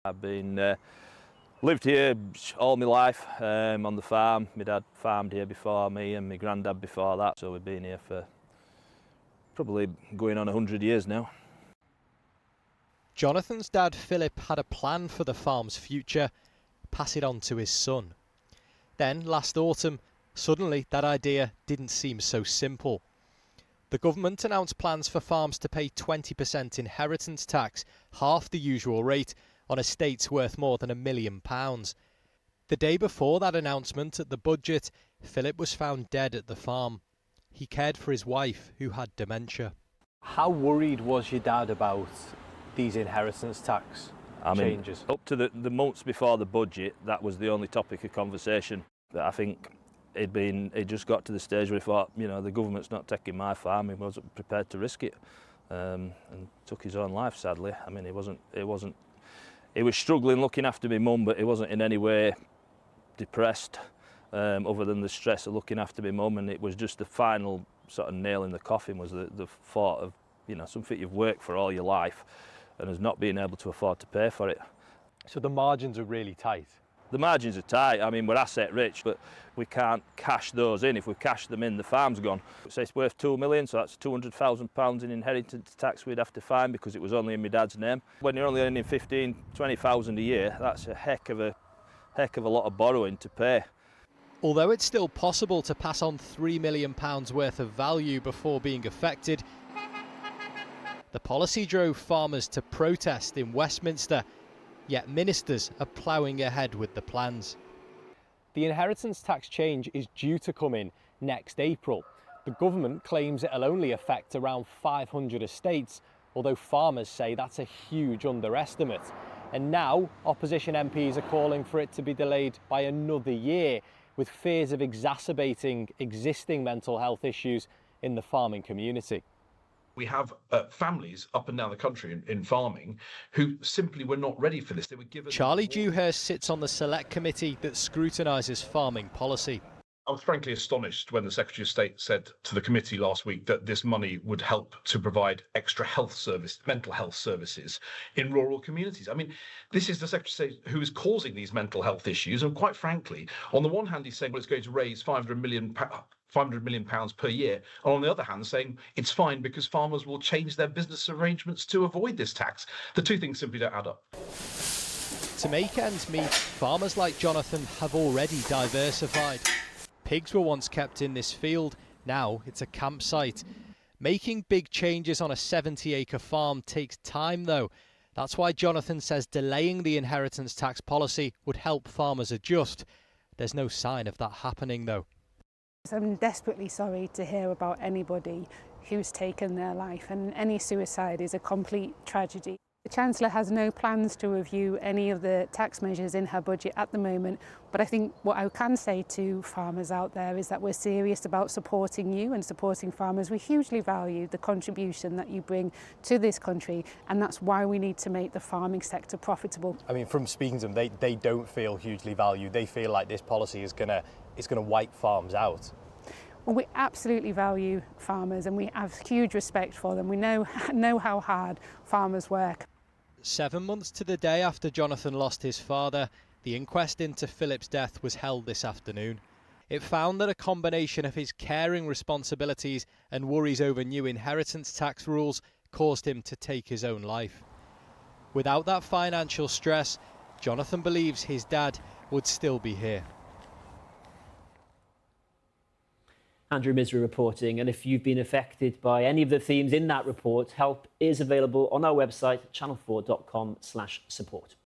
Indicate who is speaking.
Speaker 1: I've been lived here all my life on the farm. My dad farmed here before me and my granddad before that, so we've been here for probably going on 100 years now.
Speaker 2: Jonathan's dad, Philip, had a plan for the farm's future, pass it on to his son. Then, last autumn, suddenly that idea didn't seem so simple. The government announced plans for farms to pay 20% inheritance tax, half the usual rate, on estates worth more than £1 million. The day before that announcement at the budget, Philip was found dead at the farm. He cared for his wife, who had dementia. How worried was your dad about these inheritance tax changes?
Speaker 1: Up to the months before the budget, that was the only topic of conversation. That I think he'd just got to the stage where he thought, you know, the government's not taking my farm. He wasn't prepared to risk it, and took his own life. Sadly, I mean, he was struggling looking after my mum, but he wasn't in any way depressed, other than the stress of looking after my mum. And it was just the final sort of nail in the coffin was the thought of, you know, something you've worked for all your life and has not been able to afford to pay for it.
Speaker 2: So the margins are really tight?
Speaker 1: The margins are tight. I mean, we're asset rich, but we can't cash those in. If we cash them in, the farm's gone. So it's worth £2 million, so that's £200,000 in inheritance tax we'd have to find because it was only in my dad's name. When you're only earning 15, 20,000 a year, that's a heck of a lot of borrowing to pay.
Speaker 2: Although it's still possible to pass on £3 million worth of value before being affected, the policy drove farmers to protest in Westminster, yet ministers are ploughing ahead with the plans. The inheritance tax change is due to come in next April. The government claims it'll only affect around 500 estates, although farmers say that's a huge underestimate. And now opposition MPs are calling for it to be delayed by another year, with fears of exacerbating existing mental health issues in the farming community.
Speaker 3: We have families up and down the country in farming who simply were not ready for this. They were given.
Speaker 2: Charlie Dewhurst sits on the select committee that scrutinises farming policy.
Speaker 3: I was frankly astonished when the Secretary of State said to the committee last week that this money would help to provide extra mental health services in rural communities. I mean, this is the Secretary of State who is causing these mental health issues. And quite frankly, on the one hand, he's saying, well, it's going to raise £500 million per year. And on the other hand, saying it's fine because farmers will change their business arrangements to avoid this tax. The two things simply don't add up.
Speaker 2: To make ends meet, farmers like Jonathan have already diversified. Pigs were once kept in this field, now it's a campsite. Making big changes on a 70-acre farm takes time though. That's why Jonathan says delaying the inheritance tax policy would help farmers adjust. There's no sign of that happening though.
Speaker 4: I'm desperately sorry to hear about anybody who's taken their life, and any suicide is a complete tragedy. The Chancellor has no plans to review any of the tax measures in her budget at the moment, but I think what I can say to farmers out there is that we're serious about supporting you and supporting farmers. We hugely value the contribution that you bring to this country, and that's why we need to make the farming sector profitable.
Speaker 2: I mean, from speaking to them, they don't feel hugely valued. They feel like this policy is gonna wipe farms out.
Speaker 4: Well, we absolutely value farmers and we have huge respect for them. We know how hard farmers work.
Speaker 2: 7 months to the day after Jonathan lost his father, the inquest into Philip's death was held this afternoon. It found that a combination of his caring responsibilities and worries over new inheritance tax rules caused him to take his own life. Without that financial stress, Jonathan believes his dad would still be here.
Speaker 5: Andrew Misery reporting, and if you've been affected by any of the themes in that report, help is available on our website, channel4.com/support.